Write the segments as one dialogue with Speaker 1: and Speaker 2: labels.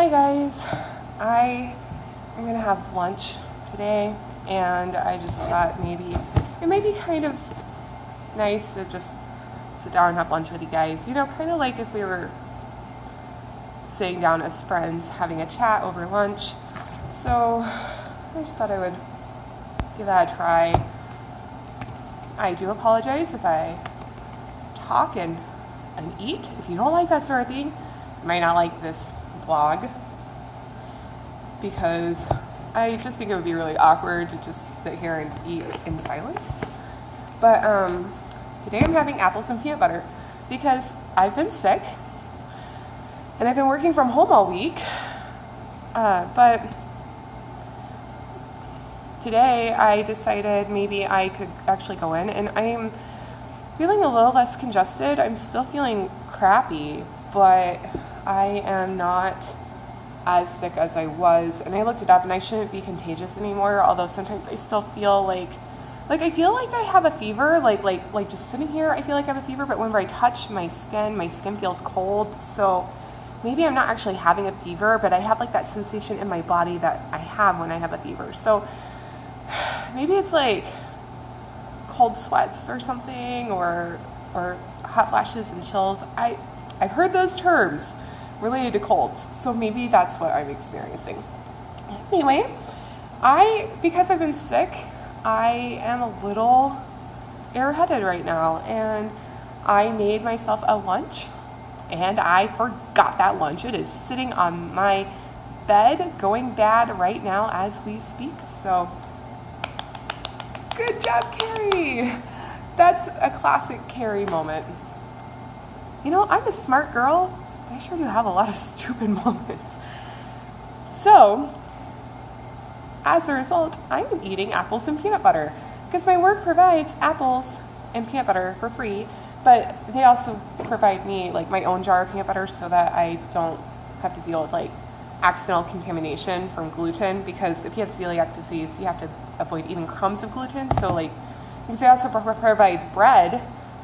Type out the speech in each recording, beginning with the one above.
Speaker 1: Hi guys, I am gonna have lunch today, and I just thought maybe it might be kind of nice to just sit down and have lunch with you guys. You know, kind of like if we were sitting down as friends having a chat over lunch. So I just thought I would give that a try. I do apologize if I talk and eat. If you don't like that sort of thing, you might not like this vlog, because I just think it would be really awkward to just sit here and eat in silence. But today I'm having apples and peanut butter because I've been sick and I've been working from home all week. But today I decided maybe I could actually go in, and I am feeling a little less congested. I'm still feeling crappy, but I am not as sick as I was, and I looked it up, and I shouldn't be contagious anymore, although sometimes I still feel like I feel like I have a fever, like just sitting here, I feel like I have a fever, but whenever I touch my skin feels cold, so maybe I'm not actually having a fever, but I have like that sensation in my body that I have when I have a fever, so maybe it's like cold sweats or something, or hot flashes and chills. I've heard those terms related to colds, so maybe that's what I'm experiencing. Anyway, because I've been sick, I am a little airheaded right now, and I made myself a lunch, and I forgot that lunch. It is sitting on my bed, going bad right now as we speak, so good job, Carrie. That's a classic Carrie moment. You know, I'm a smart girl. I sure do have a lot of stupid moments. So, as a result, I'm eating apples and peanut butter because my work provides apples and peanut butter for free, but they also provide me like my own jar of peanut butter so that I don't have to deal with like accidental contamination from gluten, because if you have celiac disease, you have to avoid eating crumbs of gluten. So like, because they also provide bread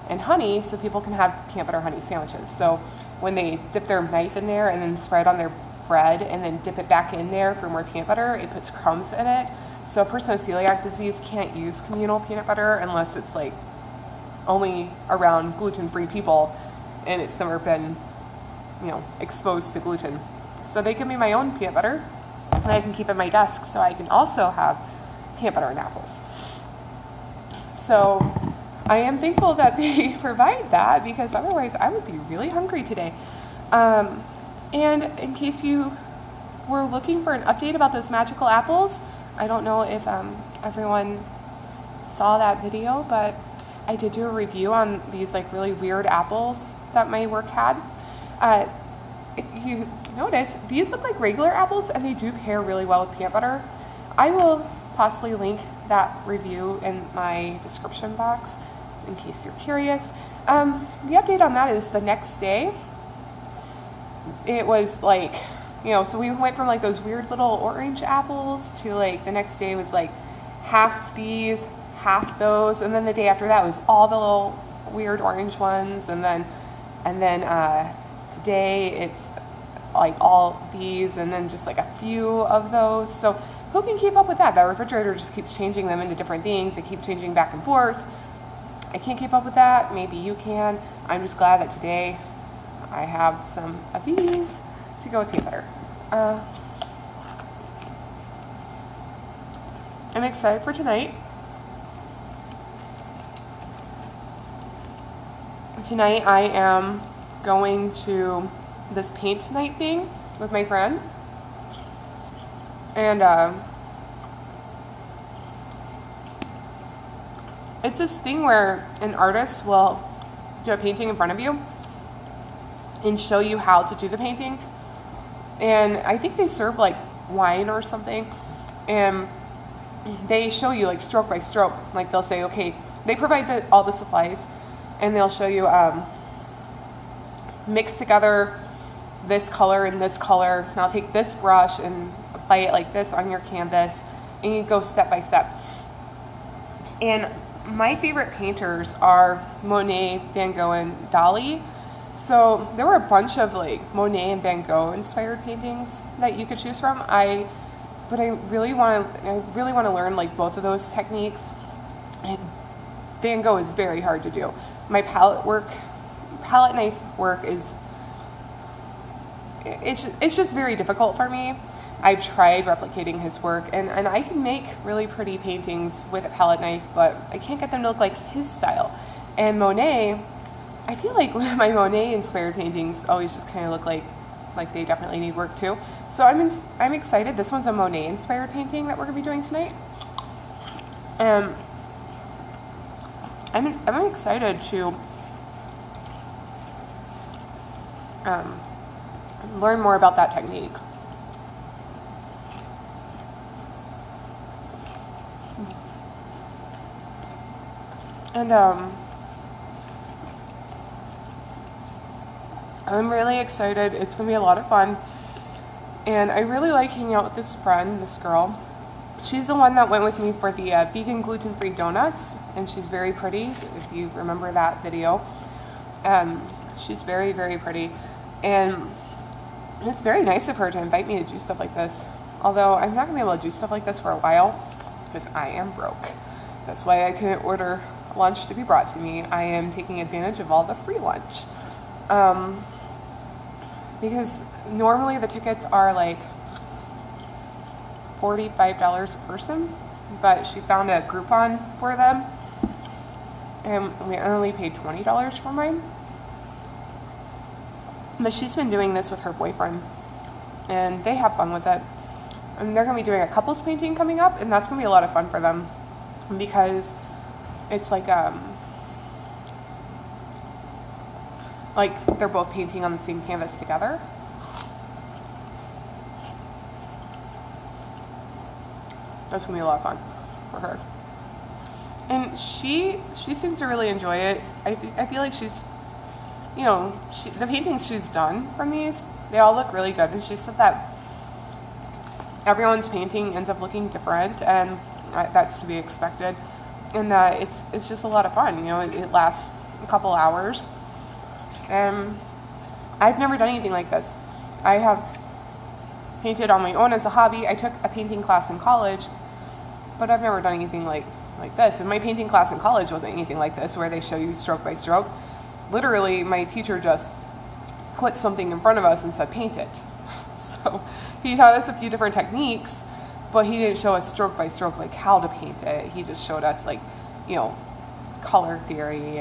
Speaker 1: and honey so people can have peanut butter honey sandwiches. So when they dip their knife in there and then spread on their bread and then dip it back in there for more peanut butter, it puts crumbs in it. So a person with celiac disease can't use communal peanut butter unless it's like only around gluten-free people and it's never been, you know, exposed to gluten. So they give me my own peanut butter that I can keep at my desk so I can also have peanut butter and apples. So I am thankful that they provide that, because otherwise I would be really hungry today. And in case you were looking for an update about those magical apples, I don't know if everyone saw that video, but I did do a review on these like really weird apples that my work had. If you notice, these look like regular apples and they do pair really well with peanut butter. I will possibly link that review in my description box in case you're curious. The update on that is the next day, it was like, you know, so we went from like those weird little orange apples to like the next day was like half these, half those, and then the day after that was all the little weird orange ones, and then today it's like all these, and then just like a few of those. So who can keep up with that? That refrigerator just keeps changing them into different things. They keep changing back and forth. I can't keep up with that. Maybe you can. I'm just glad that today I have some of these to go with peanut butter. I'm excited for tonight. Tonight I am going to this paint night thing with my friend, and it's this thing where an artist will do a painting in front of you and show you how to do the painting, and I think they serve like wine or something, and they show you like stroke by stroke. Like they'll say, okay, they provide all the supplies, and they'll show you mix together this color and this color, and I'll take this brush and apply it like this on your canvas, and you go step by step. And my favorite painters are Monet, Van Gogh, and Dali. So there were a bunch of like Monet and Van Gogh inspired paintings that you could choose from. But I really want to learn like both of those techniques. And Van Gogh is very hard to do. My palette knife work is, it's just very difficult for me. I've tried replicating his work, and I can make really pretty paintings with a palette knife, but I can't get them to look like his style. And Monet, I feel like my Monet inspired paintings always just kind of look like they definitely need work too. So I'm excited. This one's a Monet inspired painting that we're gonna be doing tonight. I'm excited to learn more about that technique. And I'm really excited. It's going to be a lot of fun. And I really like hanging out with this girl. She's the one that went with me for the vegan gluten-free donuts. And she's very pretty, if you remember that video. She's very, very pretty. And it's very nice of her to invite me to do stuff like this. Although I'm not going to be able to do stuff like this for a while because I am broke. That's why I couldn't order lunch to be brought to me. I am taking advantage of all the free lunch. Because normally the tickets are like $45 a person, but she found a Groupon for them, and we only paid $20 for mine. But she's been doing this with her boyfriend, and they have fun with it. And they're going to be doing a couples painting coming up, and that's going to be a lot of fun for them because it's like they're both painting on the same canvas together. That's gonna be a lot of fun for her, and she seems to really enjoy it. I feel like she's, the paintings she's done from these, they all look really good, and she said that everyone's painting ends up looking different, and that's to be expected, and that it's just a lot of fun. It lasts a couple hours. I've never done anything like this. I have painted on my own as a hobby. I took a painting class in college, but I've never done anything like this. And my painting class in college wasn't anything like this, where they show you stroke by stroke. Literally, my teacher just put something in front of us and said, paint it. So he taught us a few different techniques, but he didn't show us stroke by stroke, like how to paint it. He just showed us color theory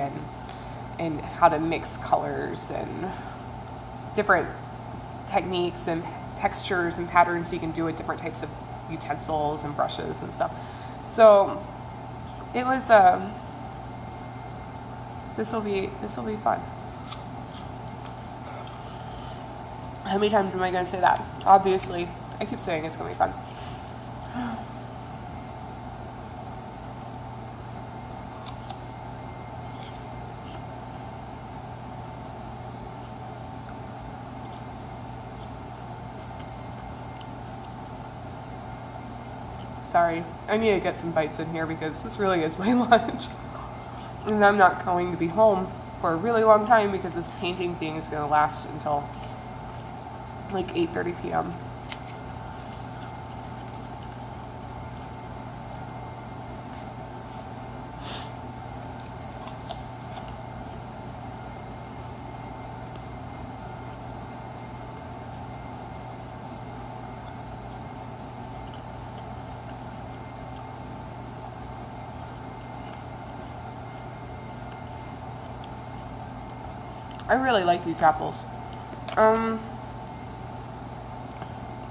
Speaker 1: and how to mix colors and different techniques and textures and patterns you can do with different types of utensils and brushes and stuff. So it was this will be fun. How many times am I going to say that? Obviously, I keep saying it's going to be fun. Sorry, I need to get some bites in here because this really is my lunch. And I'm not going to be home for a really long time because this painting thing is going to last until like 8:30 p.m. I really like these apples. I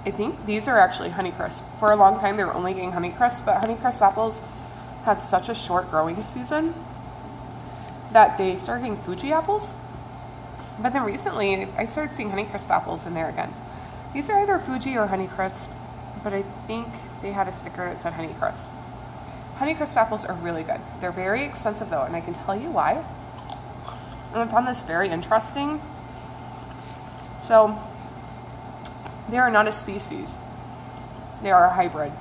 Speaker 1: think these are actually honeycrisp. For a long time, they were only getting honeycrisp, but honeycrisp apples have such a short growing season that they started getting Fuji apples. But then recently, I started seeing honeycrisp apples in there again. These are either Fuji or honeycrisp, but I think they had a sticker that said honeycrisp. Honeycrisp apples are really good. They're very expensive though, and I can tell you why. And I found this very interesting. So, they are not a species. They are a hybrid.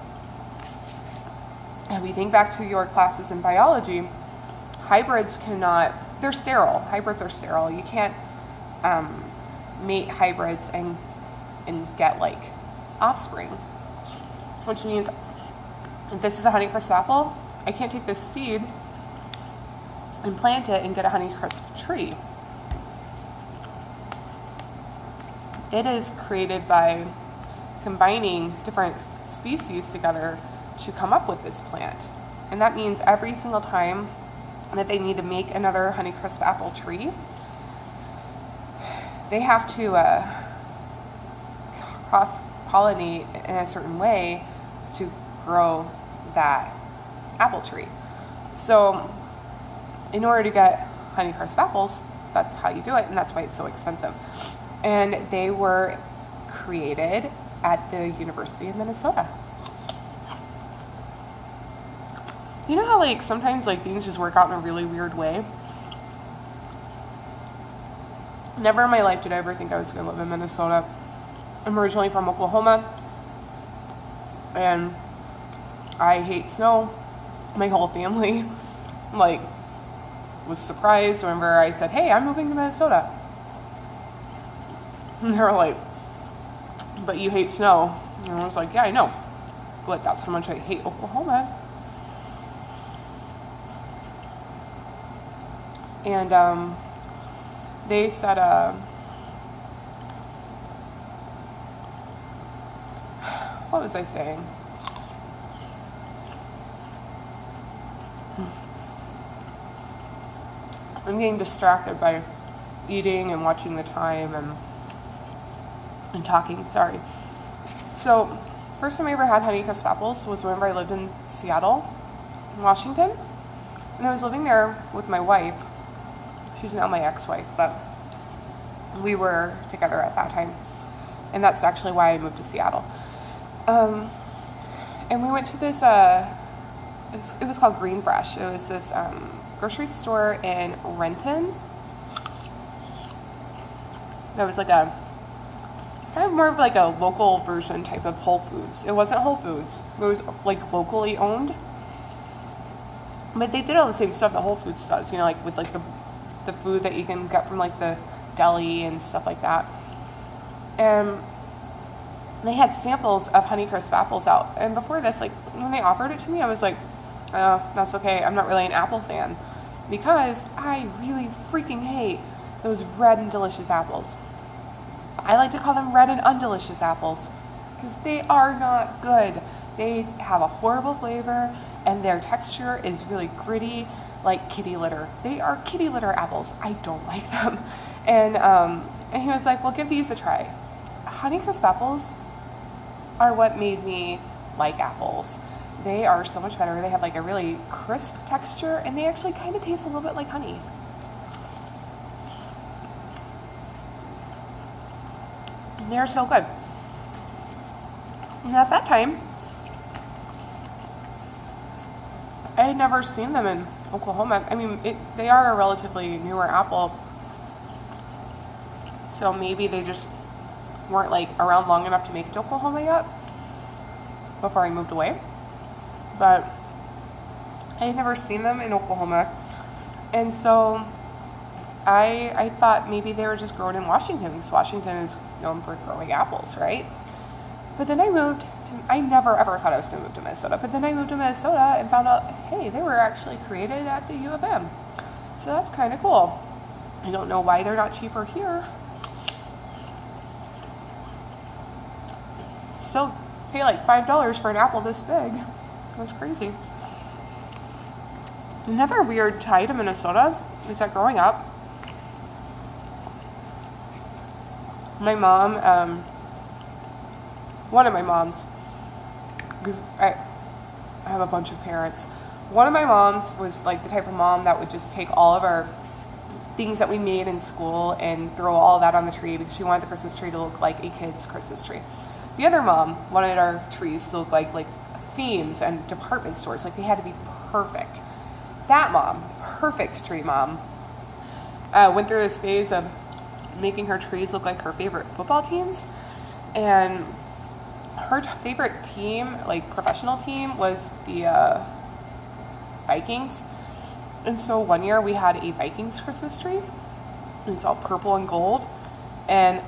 Speaker 1: And we think back to your classes in biology, hybrids they're sterile. Hybrids are sterile. You can't mate hybrids and get like offspring, which means if this is a honeycrisp apple, I can't take this seed and plant it and get a honeycrisp tree. It is created by combining different species together to come up with this plant. And that means every single time that they need to make another honeycrisp apple tree, they have to cross-pollinate in a certain way to grow that apple tree. So in order to get honeycrisp apples, that's how you do it, and that's why it's so expensive. And they were created at the University of Minnesota. You know how like sometimes like things just work out in a really weird way? Never in my life did I ever think I was going to live in Minnesota. I'm originally from Oklahoma, and I hate snow. My whole family like was surprised whenever I said, "Hey, I'm moving to Minnesota." And they were like, "But you hate snow." And I was like, "Yeah, I know. But that's how much I hate Oklahoma." And they said, what was I saying? I'm getting distracted by eating and watching the time and talking, sorry. So, first time I ever had honeycrisp apples was whenever I lived in Seattle, Washington. And I was living there with my wife. She's now my ex-wife, but we were together at that time. And that's actually why I moved to Seattle. And we went to this, it was called Green Fresh. It was this grocery store in Renton. That was like a, kind of more of like a local version type of Whole Foods. It wasn't Whole Foods. It was like locally owned. But they did all the same stuff that Whole Foods does, you know, like with like the food that you can get from like the deli and stuff like that. And they had samples of honeycrisp apples out. And before this, like when they offered it to me, I was like, oh, that's okay. I'm not really an apple fan because I really freaking hate those red and delicious apples. I like to call them red and undelicious apples because they are not good. They have a horrible flavor and their texture is really gritty, like kitty litter. They are kitty litter apples. I don't like them. And he was like, well, give these a try. Honeycrisp apples are what made me like apples. They are so much better. They have like a really crisp texture and they actually kind of taste a little bit like honey. They're so good. And at that time, I had never seen them in Oklahoma. I mean, they are a relatively newer apple, so maybe they just weren't like around long enough to make it to Oklahoma yet before I moved away. But I had never seen them in Oklahoma, and so I thought maybe they were just grown in Washington because Washington is known for growing apples, right? But then I never ever thought I was going to move to Minnesota. But then I moved to Minnesota and found out, hey, they were actually created at the U of M. So that's kind of cool. I don't know why they're not cheaper here. Still pay like $5 for an apple this big. That's crazy. Another weird tie to Minnesota is that growing up, my mom, one of my moms, because I have a bunch of parents, one of my moms was like the type of mom that would just take all of our things that we made in school and throw all that on the tree because she wanted the Christmas tree to look like a kid's Christmas tree. The other mom wanted our trees to look like themes and department stores, like they had to be perfect. That mom, perfect tree mom, went through this phase of making her trees look like her favorite football teams, and her favorite team, like professional team, was the Vikings. And so one year we had a Vikings Christmas tree, It's all purple and gold. And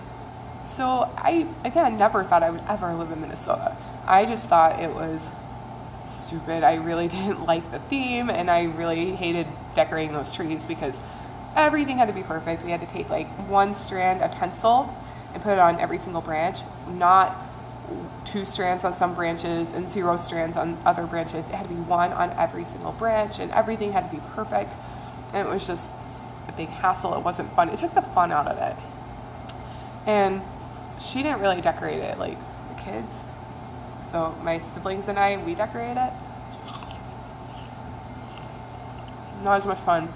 Speaker 1: so I, again, never thought I would ever live in Minnesota. I just thought it was stupid. I really didn't like the theme, and I really hated decorating those trees because everything had to be perfect. We had to take like one strand of tinsel and put it on every single branch, not 2 strands on some branches and 0 strands on other branches. It had to be one on every single branch, and everything had to be perfect. And it was just a big hassle. It wasn't fun. It took the fun out of it. And she didn't really decorate it like the kids. So my siblings and I, we decorated it. Not as much fun.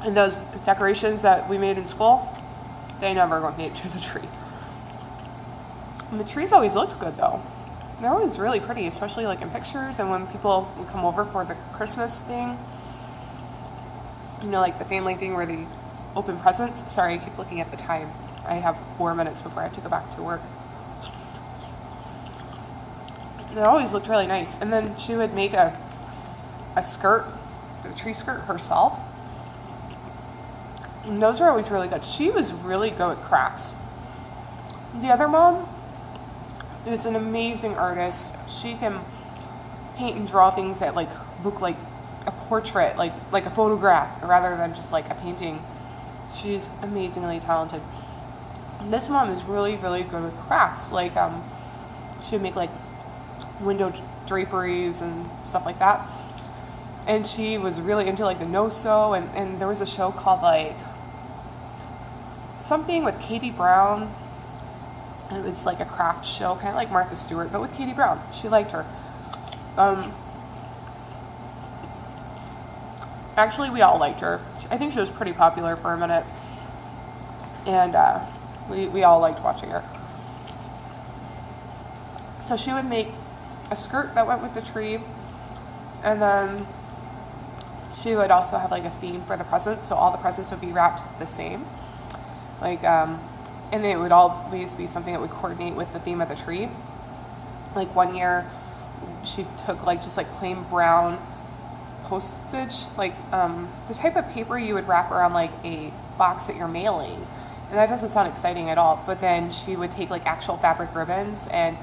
Speaker 1: And those decorations that we made in school, they never got made to the tree. And the trees always looked good though. They're always really pretty, especially like in pictures and when people would come over for the Christmas thing. You know, like the family thing where they open presents. Sorry, I keep looking at the time. I have 4 minutes before I have to go back to work. They always looked really nice. And then she would make a skirt, the tree skirt herself. And those are always really good. She was really good with crafts. The other mom is an amazing artist. She can paint and draw things that like look like a portrait, like a photograph, rather than just like a painting. She's amazingly talented. This mom is really, really good with crafts. Like she would make like window draperies and stuff like that. And she was really into like the no-sew, and there was a show called like something with Katie Brown. And it was like a craft show, kind of like Martha Stewart, but with Katie Brown. She liked her. Actually, we all liked her. I think she was pretty popular for a minute. And we all liked watching her. So she would make a skirt that went with the tree. And then she would also have like a theme for the presents. So all the presents would be wrapped the same. Like, and it would always be something that would coordinate with the theme of the tree. Like one year, she took like just like plain brown postage, like the type of paper you would wrap around like a box that you're mailing. And that doesn't sound exciting at all. But then she would take like actual fabric ribbons and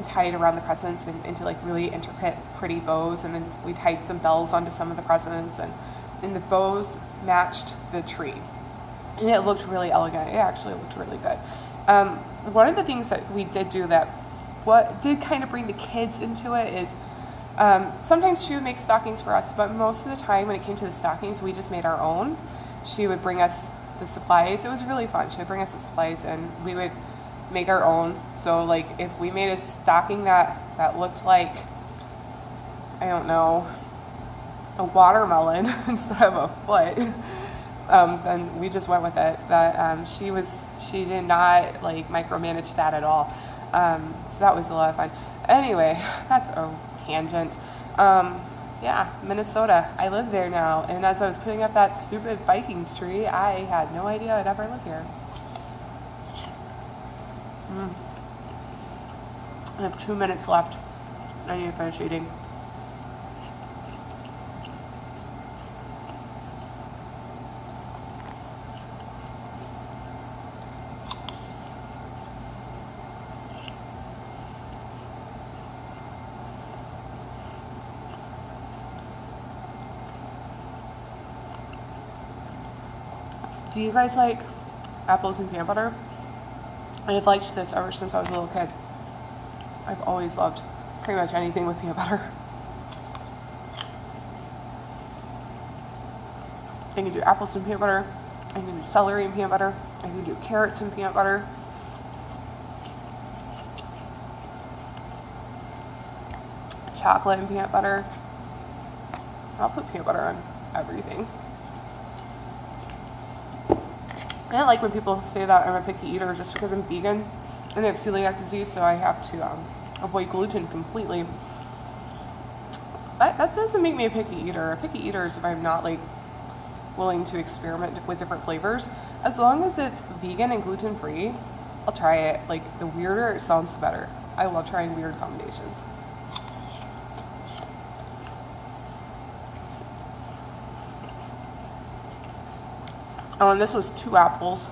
Speaker 1: tie it around the presents and into like really intricate, pretty bows. And then we tied some bells onto some of the presents, and the bows matched the tree. And it looked really elegant. It actually looked really good. One of the things that we did do that what did kind of bring the kids into it is sometimes she would make stockings for us, but most of the time when it came to the stockings, we just made our own. She would bring us the supplies. It was really fun. She would bring us the supplies and we would make our own. So like if we made a stocking that looked like, I don't know, a watermelon instead of a foot, then we just went with it. But she did not like micromanage that at all. So that was a lot of fun. Anyway, that's a tangent. Yeah, Minnesota. I live there now. And as I was putting up that stupid Vikings tree, I had no idea I'd ever live here. I have 2 minutes left. I need to finish eating. Do you guys like apples and peanut butter? I've liked this ever since I was a little kid. I've always loved pretty much anything with peanut butter. I can do apples and peanut butter. I can do celery and peanut butter. I can do carrots and peanut butter. Chocolate and peanut butter. I'll put peanut butter on everything. I don't like when people say that I'm a picky eater just because I'm vegan and I have celiac disease, so I have to avoid gluten completely. That doesn't make me a picky eater. A picky eater is if I'm not like willing to experiment with different flavors. As long as it's vegan and gluten free, I'll try it. Like the weirder it sounds, the better. I love trying weird combinations. Oh, and this was 2 apples.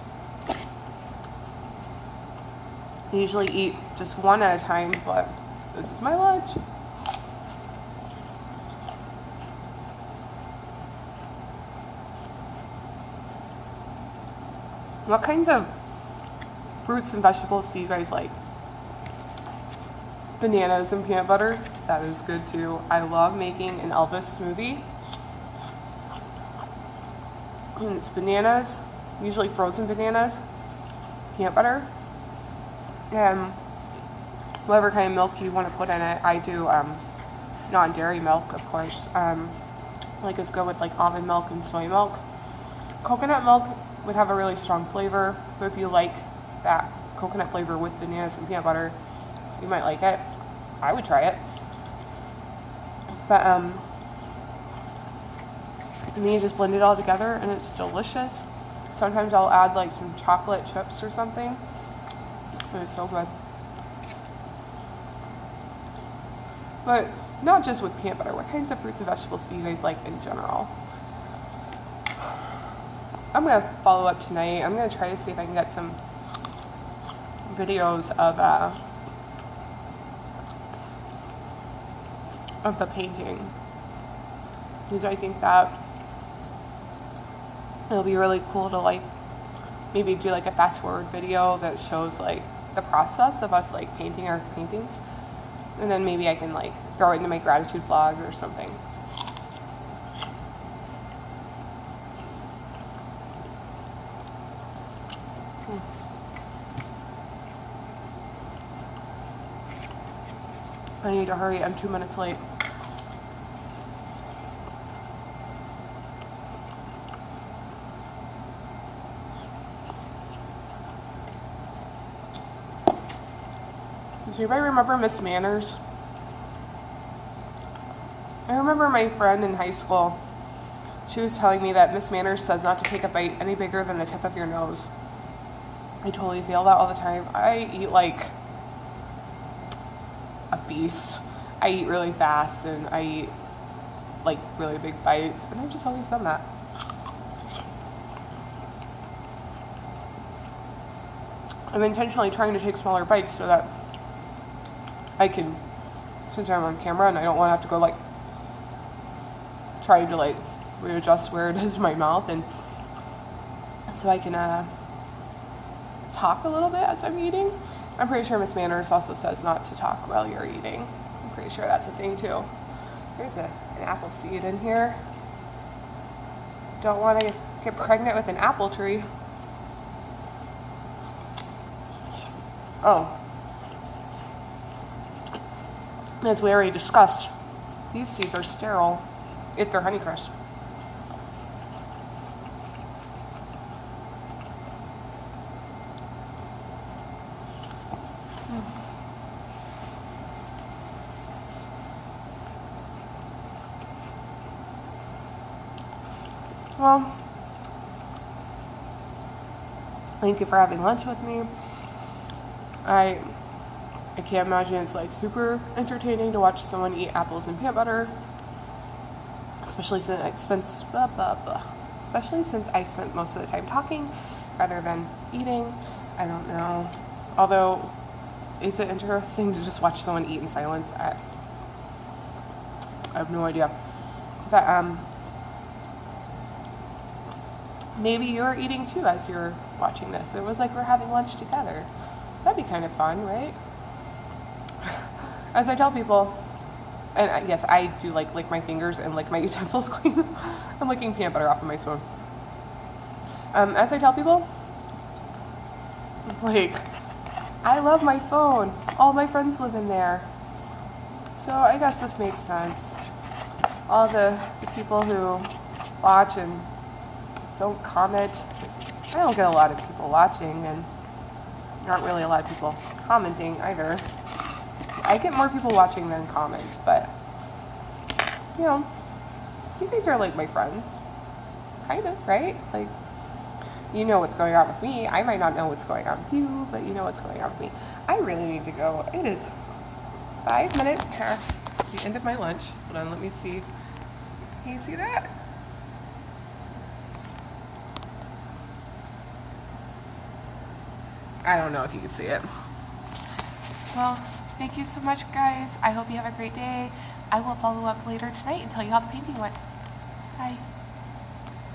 Speaker 1: I usually eat just 1 at a time, but this is my lunch. What kinds of fruits and vegetables do you guys like? Bananas and peanut butter. That is good too. I love making an Elvis smoothie. And it's bananas, usually frozen bananas, peanut butter, and whatever kind of milk you want to put in it. I do non-dairy milk, of course. Like it's good with like almond milk and soy milk. Coconut milk would have a really strong flavor, but if you like that coconut flavor with bananas and peanut butter, you might like it. I would try it. But and then you just blend it all together and it's delicious. Sometimes I'll add like some chocolate chips or something. It's so good. But not just with peanut butter. What kinds of fruits and vegetables do you guys like in general? I'm going to follow up tonight. I'm going to try to see if I can get some videos of the painting. Because I think that it'll be really cool to like maybe do like a fast forward video that shows like the process of us like painting our paintings. And then maybe I can like throw it into my gratitude vlog or something. I need to hurry. I'm 2 minutes late. Does anybody remember Miss Manners? I remember my friend in high school. She was telling me that Miss Manners says not to take a bite any bigger than the tip of your nose. I totally feel that all the time. I eat like a beast. I eat really fast and I eat like really big bites, and I've just always done that. I'm intentionally trying to take smaller bites so that I can, since I'm on camera and I don't want to have to go like try to like readjust where it is in my mouth, and so I can talk a little bit as I'm eating. I'm pretty sure Miss Manners also says not to talk while you're eating. I'm pretty sure that's a thing too. There's an apple seed in here. Don't want to get pregnant with an apple tree. Oh. As we already discussed, these seeds are sterile if they're honeycrisp. Well, thank you for having lunch with me. I can't imagine it's like super entertaining to watch someone eat apples and peanut butter, especially since I spent most of the time talking rather than eating. I don't know. Although, is it interesting to just watch someone eat in silence? I have no idea. But maybe you're eating too as you're watching this. It was like we're having lunch together. That'd be kind of fun, right? As I tell people, and yes, I do like lick my fingers and lick my utensils clean. I'm licking peanut butter off of my spoon. As I tell people, like, I love my phone. All my friends live in there. So I guess this makes sense. All the people who watch and don't comment. I don't get a lot of people watching, and not really a lot of people commenting either. I get more people watching than comment, but you know, you guys are like my friends, kind of, right? Like, you know what's going on with me. I might not know what's going on with you, but you know what's going on with me. I really need to go. It is 5 minutes past the end of my lunch. Hold on, let me see. Can you see that? I don't know if you can see it. Well, thank you so much, guys. I hope you have a great day. I will follow up later tonight and tell you how the painting went. Bye.